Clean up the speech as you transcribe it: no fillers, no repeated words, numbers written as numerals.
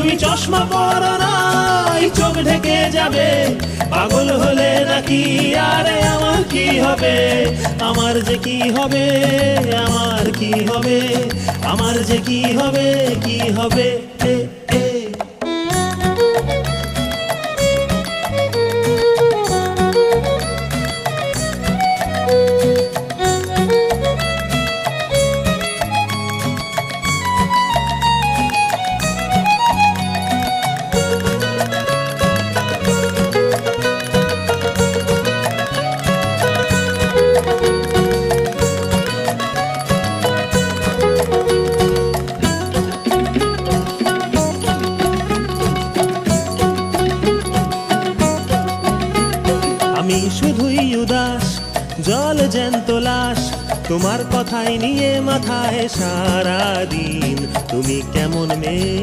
তুমি চশমা পরো নাই, চোখ ঢেকে যাবে। পাগল হলে নাকি আরে আমার কি হবে, আমার যে কি হবে, আমার কি হবে, আমার যে কি হবে, কি হবে। এ এ আমি শুধুই উদাস, জল জ্যান্ত লাশ, তোমার কথাই নিয়ে মাথায় সারাদিন। তুমি কেমন মেয়ে,